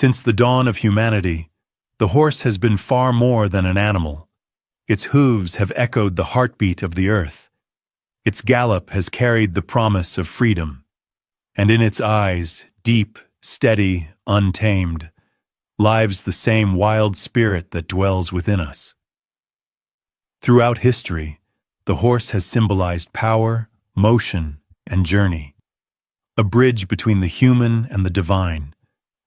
Since the dawn of humanity, the horse has been far more than an animal. Its hooves have echoed the heartbeat of the earth. Its gallop has carried the promise of freedom. And in its eyes, deep, steady, untamed, lives the same wild spirit that dwells within us. Throughout history, the horse has symbolized power, motion, and journey, a bridge between the human and the divine,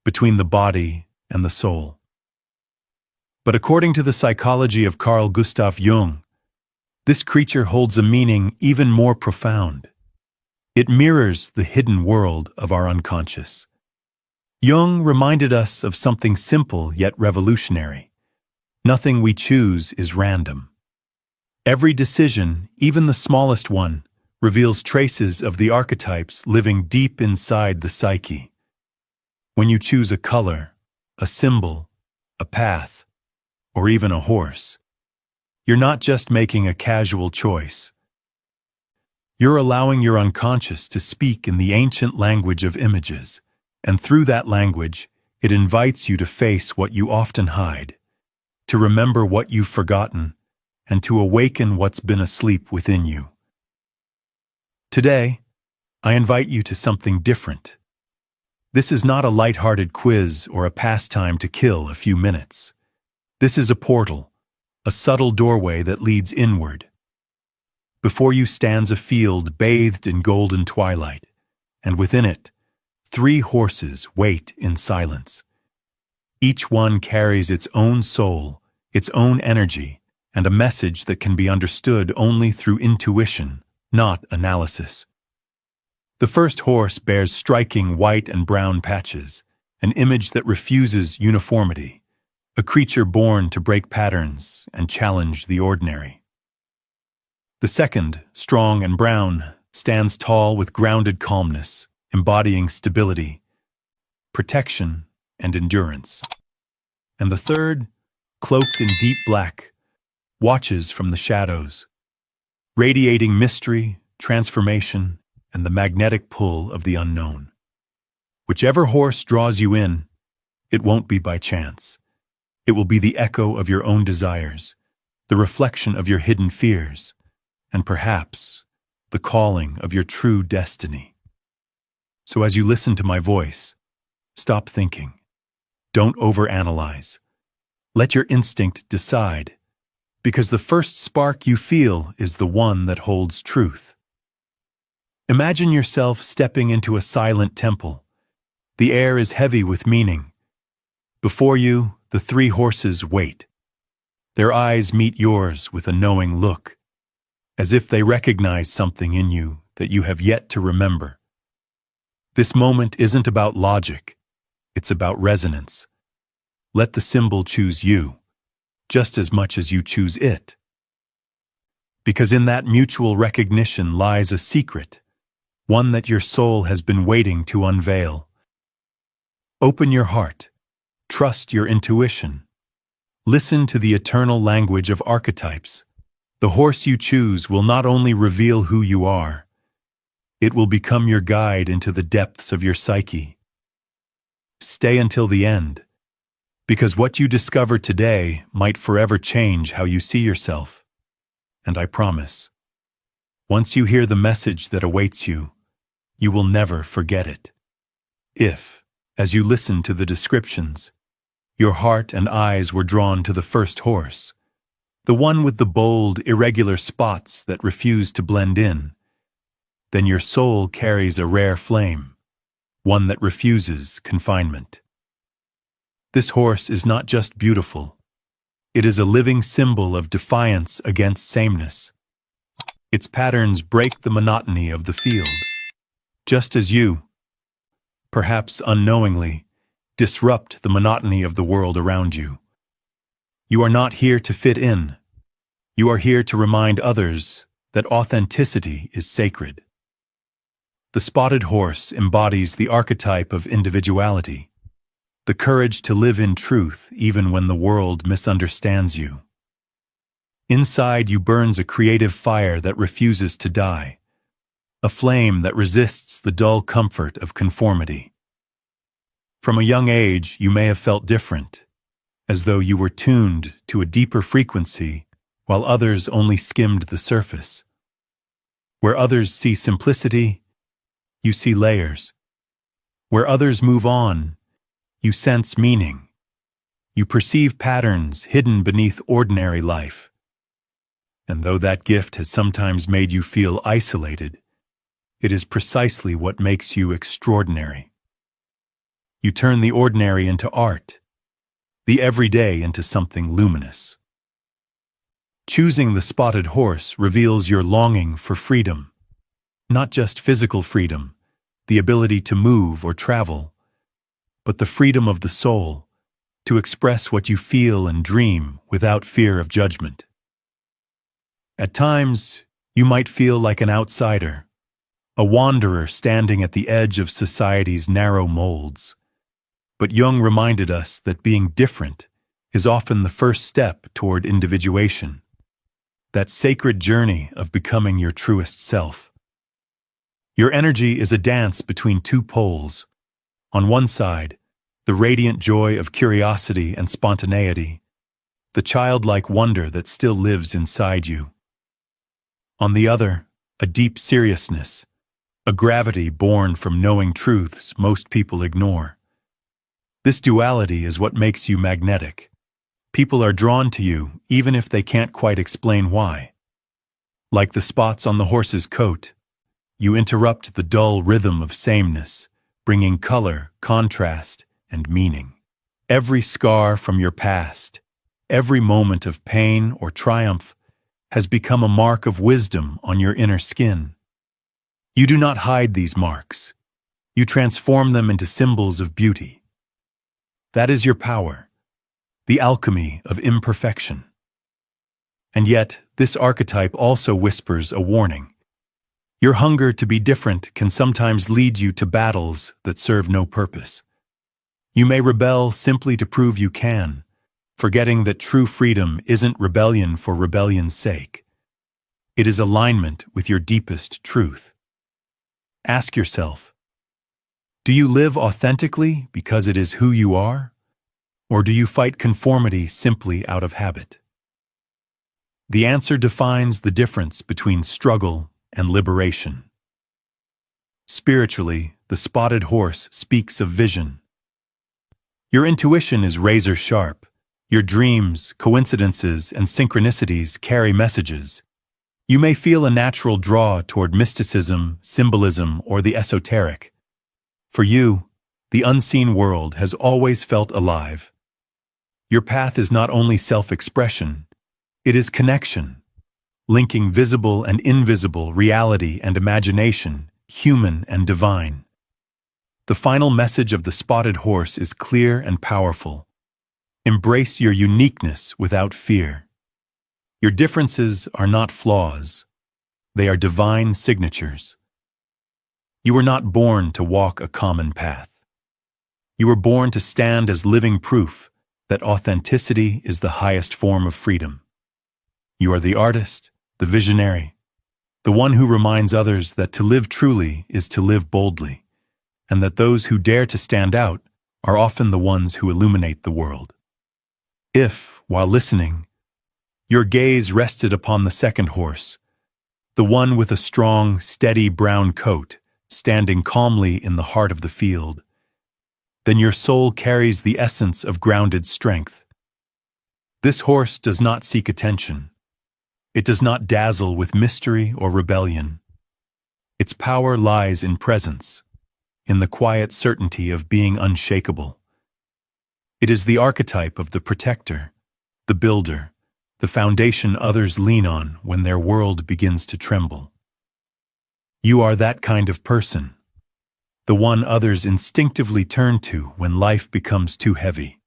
between the body and the soul. But according to the psychology of Carl Gustav Jung, this creature holds a meaning even more profound. It mirrors the hidden world of our unconscious. Jung reminded us of something simple yet revolutionary. Nothing we choose is random. Every decision, even the smallest one, reveals traces of the archetypes living deep inside the psyche. When you choose a color, a symbol, a path, or even a horse, you're not just making a casual choice. You're allowing your unconscious to speak in the ancient language of images, and through that language, it invites you to face what you often hide, to remember what you've forgotten, and to awaken what's been asleep within you. Today, I invite you to something different. This is not a light-hearted quiz or a pastime to kill a few minutes. This is a portal, a subtle doorway that leads inward. Before you stands a field bathed in golden twilight, and within it, 3 horses wait in silence. Each one carries its own soul, its own energy, and a message that can be understood only through intuition, not analysis. The first horse bears striking white and brown patches, an image that refuses uniformity, a creature born to break patterns and challenge the ordinary. The second, strong and brown, stands tall with grounded calmness, embodying stability, protection, and endurance. And the third, cloaked in deep black, watches from the shadows, radiating mystery, transformation, and the magnetic pull of the unknown. Whichever horse draws you in, it won't be by chance. It will be the echo of your own desires, the reflection of your hidden fears, and perhaps the calling of your true destiny. So as you listen to my voice, stop thinking. Don't overanalyze. Let your instinct decide, because the first spark you feel is the one that holds truth. Imagine yourself stepping into a silent temple. The air is heavy with meaning. Before you, the 3 horses wait. Their eyes meet yours with a knowing look, as if they recognize something in you that you have yet to remember. This moment isn't about logic, it's about resonance. Let the symbol choose you, just as much as you choose it. Because in that mutual recognition lies a secret, one that your soul has been waiting to unveil. Open your heart. Trust your intuition. Listen to the eternal language of archetypes. The horse you choose will not only reveal who you are, it will become your guide into the depths of your psyche. Stay until the end, because what you discover today might forever change how you see yourself. And I promise, once you hear the message that awaits you, you will never forget it. If, as you listen to the descriptions, your heart and eyes were drawn to the first horse, the one with the bold, irregular spots that refuse to blend in, then your soul carries a rare flame, one that refuses confinement. This horse is not just beautiful, it is a living symbol of defiance against sameness. Its patterns break the monotony of the field, just as you, perhaps unknowingly, disrupt the monotony of the world around you. You are not here to fit in. You are here to remind others that authenticity is sacred. The spotted horse embodies the archetype of individuality, the courage to live in truth even when the world misunderstands you. Inside you burns a creative fire that refuses to die, a flame that resists the dull comfort of conformity. From a young age, you may have felt different, as though you were tuned to a deeper frequency while others only skimmed the surface. Where others see simplicity, you see layers. Where others move on, you sense meaning. You perceive patterns hidden beneath ordinary life. And though that gift has sometimes made you feel isolated, it is precisely what makes you extraordinary. You turn the ordinary into art, the everyday into something luminous. Choosing the spotted horse reveals your longing for freedom, not just physical freedom, the ability to move or travel, but the freedom of the soul, to express what you feel and dream without fear of judgment. At times, you might feel like an outsider, a wanderer standing at the edge of society's narrow molds. But Jung reminded us that being different is often the first step toward individuation, that sacred journey of becoming your truest self. Your energy is a dance between two poles. On one side, the radiant joy of curiosity and spontaneity, the childlike wonder that still lives inside you. On the other, a deep seriousness, a gravity born from knowing truths most people ignore. This duality is what makes you magnetic. People are drawn to you even if they can't quite explain why. Like the spots on the horse's coat, you interrupt the dull rhythm of sameness, bringing color, contrast, and meaning. Every scar from your past, every moment of pain or triumph has become a mark of wisdom on your inner skin. You do not hide these marks. You transform them into symbols of beauty. That is your power, the alchemy of imperfection. And yet, this archetype also whispers a warning. Your hunger to be different can sometimes lead you to battles that serve no purpose. You may rebel simply to prove you can, forgetting that true freedom isn't rebellion for rebellion's sake. It is alignment with your deepest truth. Ask yourself, do you live authentically because it is who you are? Or do you fight conformity simply out of habit? The answer defines the difference between struggle and liberation. Spiritually, the spotted horse speaks of vision. Your intuition is razor sharp. Your dreams, coincidences, and synchronicities carry messages. You may feel a natural draw toward mysticism, symbolism, or the esoteric. For you, the unseen world has always felt alive. Your path is not only self-expression, it is connection, linking visible and invisible, reality and imagination, human and divine. The final message of the spotted horse is clear and powerful. Embrace your uniqueness without fear. Your differences are not flaws. They are divine signatures. You were not born to walk a common path. You were born to stand as living proof that authenticity is the highest form of freedom. You are the artist, the visionary, the one who reminds others that to live truly is to live boldly, and that those who dare to stand out are often the ones who illuminate the world. If, while listening, your gaze rested upon the second horse, the one with a strong, steady brown coat, standing calmly in the heart of the field, then your soul carries the essence of grounded strength. This horse does not seek attention. It does not dazzle with mystery or rebellion. Its power lies in presence, in the quiet certainty of being unshakable. It is the archetype of the protector, the builder, the foundation others lean on when their world begins to tremble. You are that kind of person, the one others instinctively turn to when life becomes too heavy.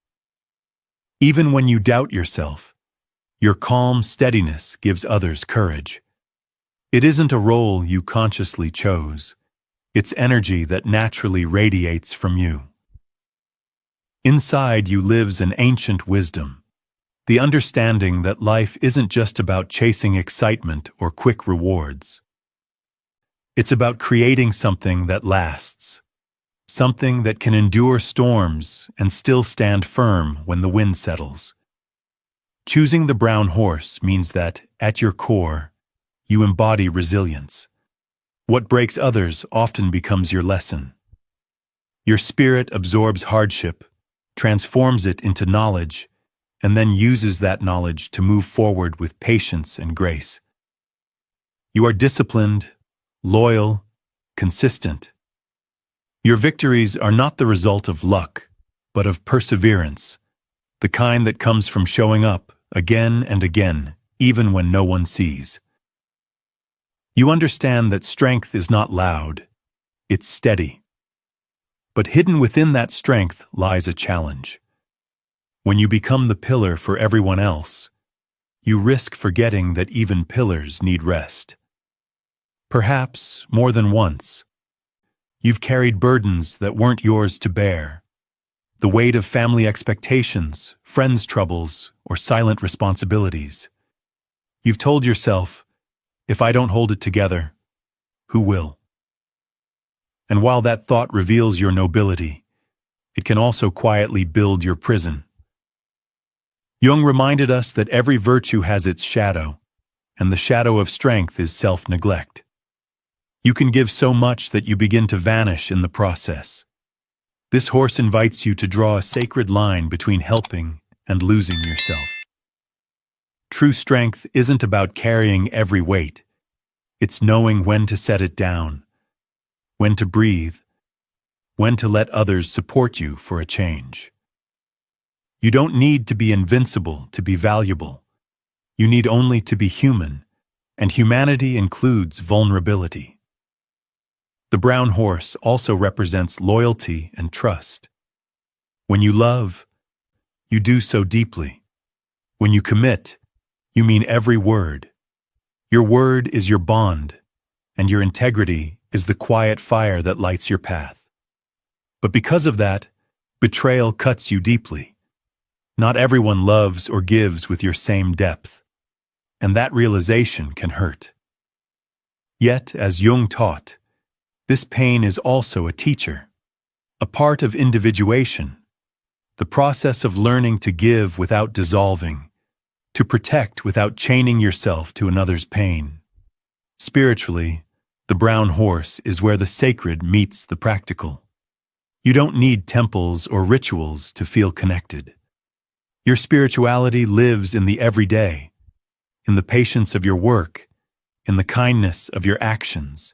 Even when you doubt yourself, your calm steadiness gives others courage. It isn't a role you consciously chose. It's energy that naturally radiates from you. Inside you lives an ancient wisdom, the understanding that life isn't just about chasing excitement or quick rewards. It's about creating something that lasts, something that can endure storms and still stand firm when the wind settles. Choosing the brown horse means that, at your core, you embody resilience. What breaks others often becomes your lesson. Your spirit absorbs hardship, transforms it into knowledge, and then uses that knowledge to move forward with patience and grace. You are disciplined, loyal, consistent. Your victories are not the result of luck, but of perseverance, the kind that comes from showing up again and again, even when no one sees. You understand that strength is not loud, it's steady. But hidden within that strength lies a challenge. When you become the pillar for everyone else, you risk forgetting that even pillars need rest. Perhaps more than once, you've carried burdens that weren't yours to bear. The weight of family expectations, friends' troubles, or silent responsibilities. You've told yourself, if I don't hold it together, who will? And while that thought reveals your nobility, it can also quietly build your prison. Jung reminded us that every virtue has its shadow, and the shadow of strength is self-neglect. You can give so much that you begin to vanish in the process. This horse invites you to draw a sacred line between helping and losing yourself. True strength isn't about carrying every weight. It's knowing when to set it down, when to breathe, when to let others support you for a change. You don't need to be invincible to be valuable. You need only to be human, and humanity includes vulnerability. The brown horse also represents loyalty and trust. When you love, you do so deeply. When you commit, you mean every word. Your word is your bond, and your integrity is the quiet fire that lights your path. But because of that, betrayal cuts you deeply. Not everyone loves or gives with your same depth, and that realization can hurt. Yet, as Jung taught, this pain is also a teacher, a part of individuation, the process of learning to give without dissolving, to protect without chaining yourself to another's pain. Spiritually, the brown horse is where the sacred meets the practical. You don't need temples or rituals to feel connected. Your spirituality lives in the everyday, in the patience of your work, in the kindness of your actions,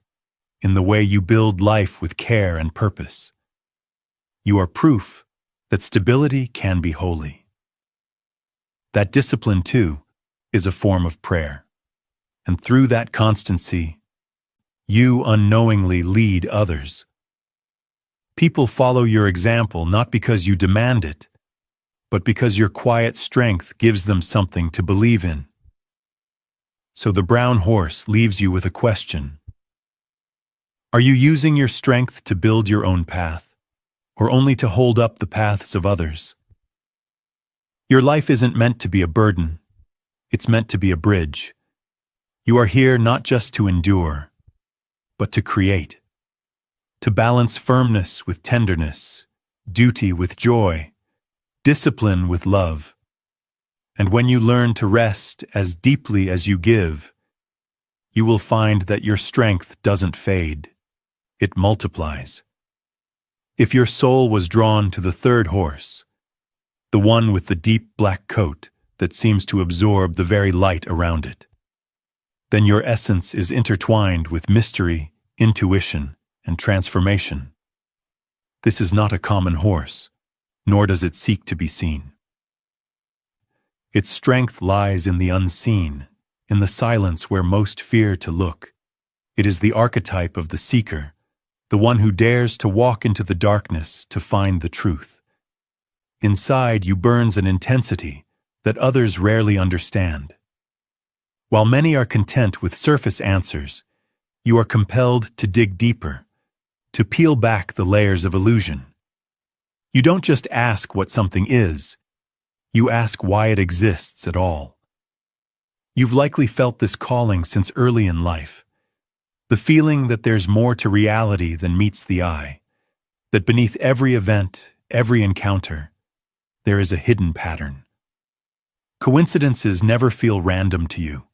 in the way you build life with care and purpose. You are proof that stability can be holy. That discipline, too, is a form of prayer. And through that constancy, you unknowingly lead others. People follow your example not because you demand it, but because your quiet strength gives them something to believe in. So the brown horse leaves you with a question. Are you using your strength to build your own path, or only to hold up the paths of others? Your life isn't meant to be a burden. It's meant to be a bridge. You are here not just to endure, but to create. To balance firmness with tenderness, duty with joy, discipline with love. And when you learn to rest as deeply as you give, you will find that your strength doesn't fade. It multiplies. If your soul was drawn to the third horse, the one with the deep black coat that seems to absorb the very light around it, then your essence is intertwined with mystery, intuition, and transformation. This is not a common horse, nor does it seek to be seen. Its strength lies in the unseen, in the silence where most fear to look. It is the archetype of the seeker, the one who dares to walk into the darkness to find the truth. Inside you burns an intensity that others rarely understand. While many are content with surface answers, you are compelled to dig deeper, to peel back the layers of illusion. You don't just ask what something is, you ask why it exists at all. You've likely felt this calling since early in life. The feeling that there's more to reality than meets the eye. that beneath every event, every encounter, there is a hidden pattern. Coincidences never feel random to you.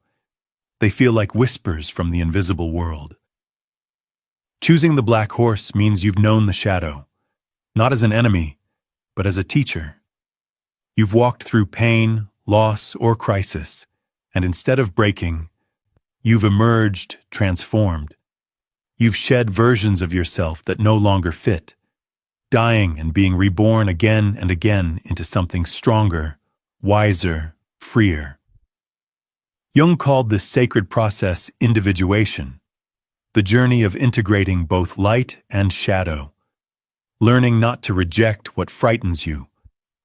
They feel like whispers from the invisible world. Choosing the black horse means you've known the shadow, not as an enemy, but as a teacher. You've walked through pain, loss, or crisis, and instead of breaking, you've emerged transformed. You've shed versions of yourself that no longer fit, dying and being reborn again and again into something stronger, wiser, freer. Jung called this sacred process individuation, the journey of integrating both light and shadow, learning not to reject what frightens you,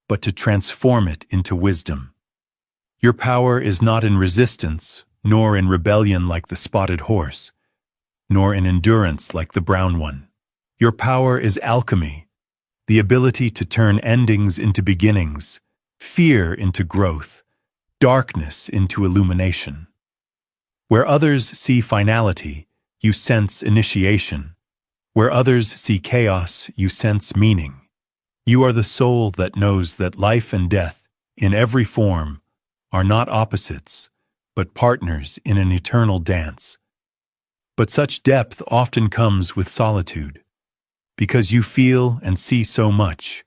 but to transform it into wisdom. Your power is not in resistance, nor in rebellion like the spotted horse, nor in endurance like the brown one. Your power is alchemy, the ability to turn endings into beginnings, fear into growth, darkness into illumination. Where others see finality, you sense initiation. Where others see chaos, you sense meaning. You are the soul that knows that life and death, in every form, are not opposites, but partners in an eternal dance. But such depth often comes with solitude. Because you feel and see so much,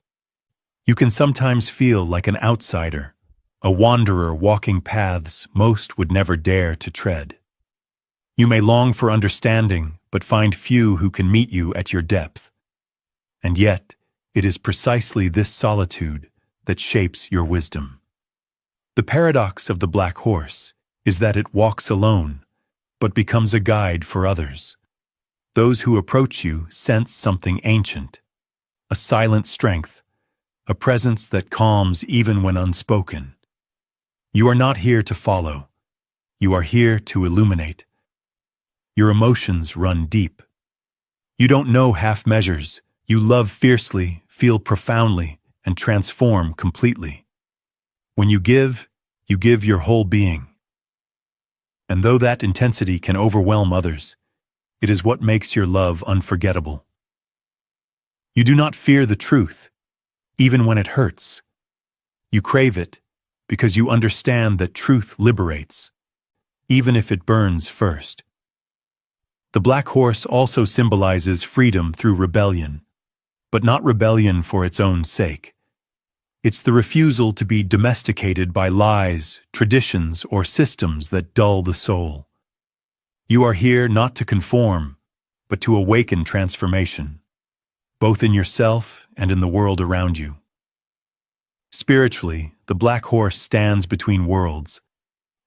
you can sometimes feel like an outsider, a wanderer walking paths most would never dare to tread. You may long for understanding, but find few who can meet you at your depth. And yet, it is precisely this solitude that shapes your wisdom. The paradox of the black horse is that it walks alone, but becomes a guide for others. Those who approach you sense something ancient, a silent strength, a presence that calms even when unspoken. You are not here to follow. You are here to illuminate. Your emotions run deep. You don't know half measures. You love fiercely, feel profoundly, and transform completely. When you give your whole being. And though that intensity can overwhelm others, it is what makes your love unforgettable. You do not fear the truth, even when it hurts. You crave it because you understand that truth liberates, even if it burns first. The black horse also symbolizes freedom through rebellion, but not rebellion for its own sake. It's the refusal to be domesticated by lies, traditions, or systems that dull the soul. You are here not to conform, but to awaken transformation, both in yourself and in the world around you. Spiritually, the black horse stands between worlds.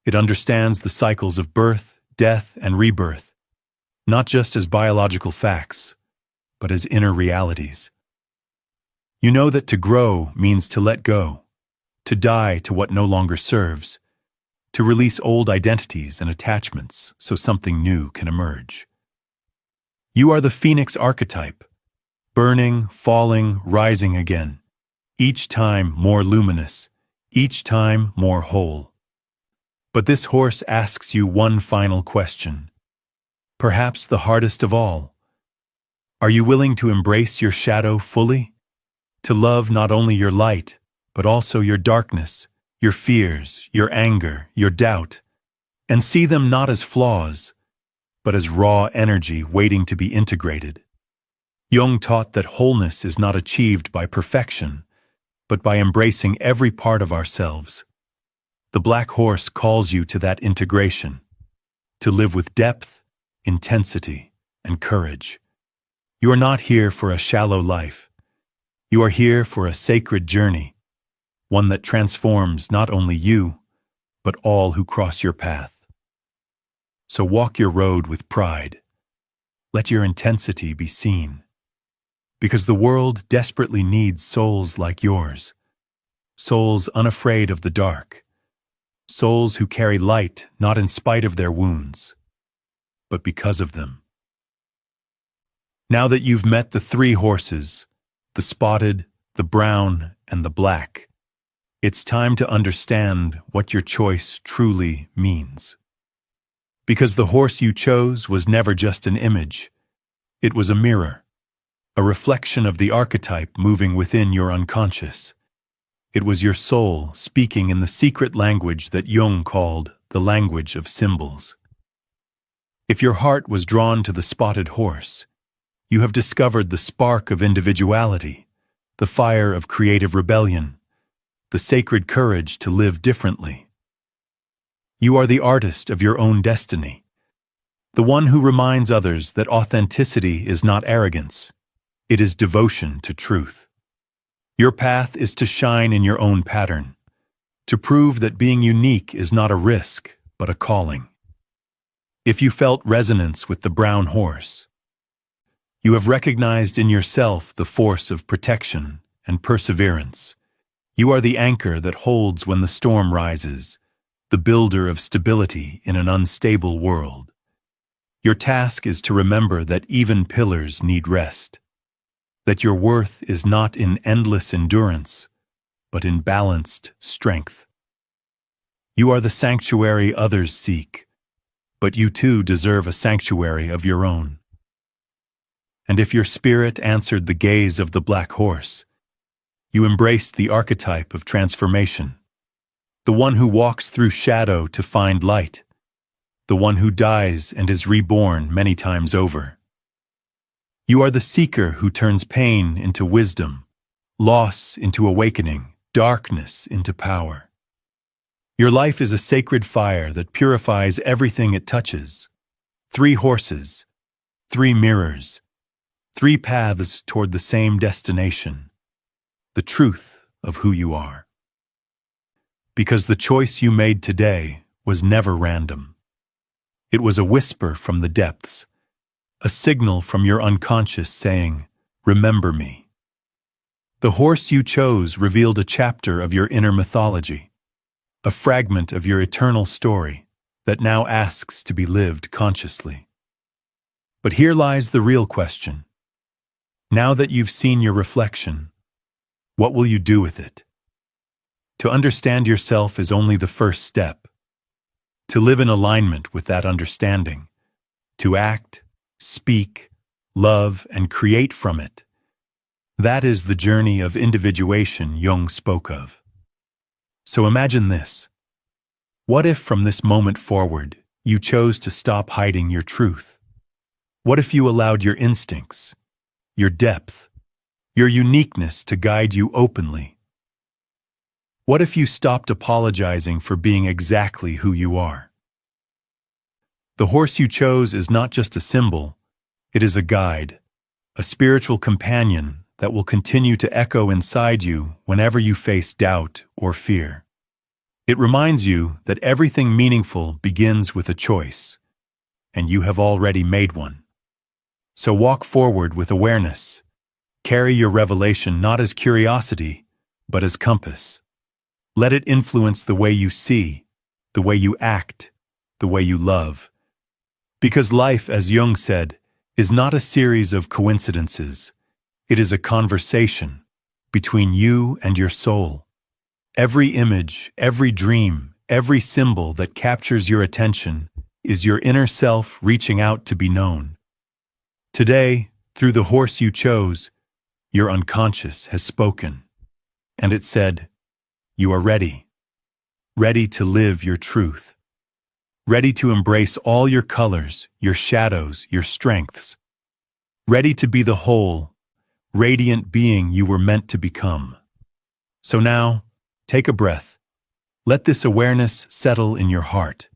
It understands the cycles of birth, death, and rebirth, not just as biological facts, but as inner realities. You know that to grow means to let go, to die to what no longer serves, to release old identities and attachments so something new can emerge. You are the phoenix archetype, burning, falling, rising again, each time more luminous, each time more whole. But this horse asks you one final question, perhaps the hardest of all. Are you willing to embrace your shadow fully? To love not only your light, but also your darkness, your fears, your anger, your doubt, and see them not as flaws, but as raw energy waiting to be integrated. Jung taught that wholeness is not achieved by perfection, but by embracing every part of ourselves. The black horse calls you to that integration, to live with depth, intensity, and courage. You are not here for a shallow life. You are here for a sacred journey, one that transforms not only you, but all who cross your path. So walk your road with pride. Let your intensity be seen. Because the world desperately needs souls like yours, souls unafraid of the dark, souls who carry light not in spite of their wounds, but because of them. Now that you've met the three horses, the spotted, the brown, and the black, it's time to understand what your choice truly means. Because the horse you chose was never just an image, it was a mirror a reflection of the archetype moving within your unconscious. It was your soul speaking in the secret language that Jung called the language of symbols. If your heart was drawn to the spotted horse, you have discovered the spark of individuality, the fire of creative rebellion, the sacred courage to live differently. You are the artist of your own destiny, the one who reminds others that authenticity is not arrogance, it is devotion to truth. Your path is to shine in your own pattern, to prove that being unique is not a risk, but a calling. If you felt resonance with the brown horse, you have recognized in yourself the force of protection and perseverance. You are the anchor that holds when the storm rises, the builder of stability in an unstable world. Your task is to remember that even pillars need rest, that your worth is not in endless endurance, but in balanced strength. You are the sanctuary others seek, but you too deserve a sanctuary of your own. And if your spirit answered the gaze of the black horse, you embraced the archetype of transformation, the one who walks through shadow to find light, the one who dies and is reborn many times over. You are the seeker who turns pain into wisdom, loss into awakening, darkness into power. Your life is a sacred fire that purifies everything it touches. 3 horses, 3 mirrors, 3 paths toward the same destination, the truth of who you are. Because the choice you made today was never random. It was a whisper from the depths, a signal from your unconscious saying, "Remember me." The horse you chose revealed a chapter of your inner mythology, a fragment of your eternal story that now asks to be lived consciously. But here lies the real question. Now that you've seen your reflection, what will you do with it? To understand yourself is only the first step. To live in alignment with that understanding, to act, speak, love, and create from it. That is the journey of individuation Jung spoke of. So imagine this. What if from this moment forward, you chose to stop hiding your truth? What if you allowed your instincts, your depth, your uniqueness to guide you openly? What if you stopped apologizing for being exactly who you are? The horse you chose is not just a symbol, it is a guide, a spiritual companion that will continue to echo inside you whenever you face doubt or fear. It reminds you that everything meaningful begins with a choice, and you have already made one. So walk forward with awareness. Carry your revelation not as curiosity, but as compass. Let it influence the way you see, the way you act, the way you love. Because life, as Jung said, is not a series of coincidences. It is a conversation between you and your soul. Every image, every dream, every symbol that captures your attention is your inner self reaching out to be known. Today, through the horse you chose, your unconscious has spoken, and it said, "You are ready, ready to live your truth. Ready to embrace all your colors, your shadows, your strengths. Ready to be the whole, radiant being you were meant to become." So now, take a breath. Let this awareness settle in your heart.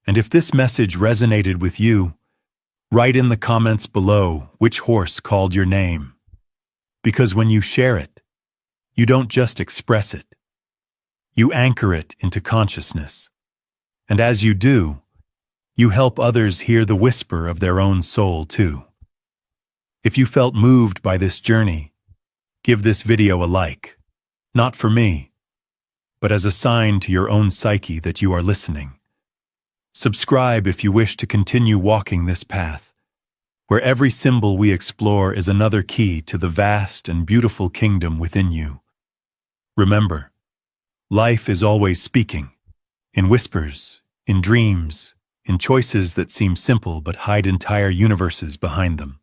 And if this message resonated with you, write in the comments below which horse called your name. Because when you share it, you don't just express it. You anchor it into consciousness. And as you do, you help others hear the whisper of their own soul too. If you felt moved by this journey, give this video a like. Not for me, but as a sign to your own psyche that you are listening. Subscribe if you wish to continue walking this path, where every symbol we explore is another key to the vast and beautiful kingdom within you. Remember, life is always speaking, in whispers, in dreams, in choices that seem simple but hide entire universes behind them.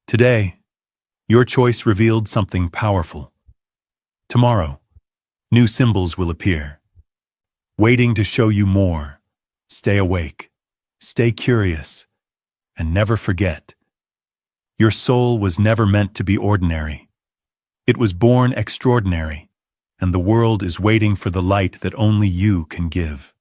Today, your choice revealed something powerful. Tomorrow, new symbols will appear, waiting to show you more. Stay awake, stay curious, and never forget. Your soul was never meant to be ordinary. It was born extraordinary, and the world is waiting for the light that only you can give.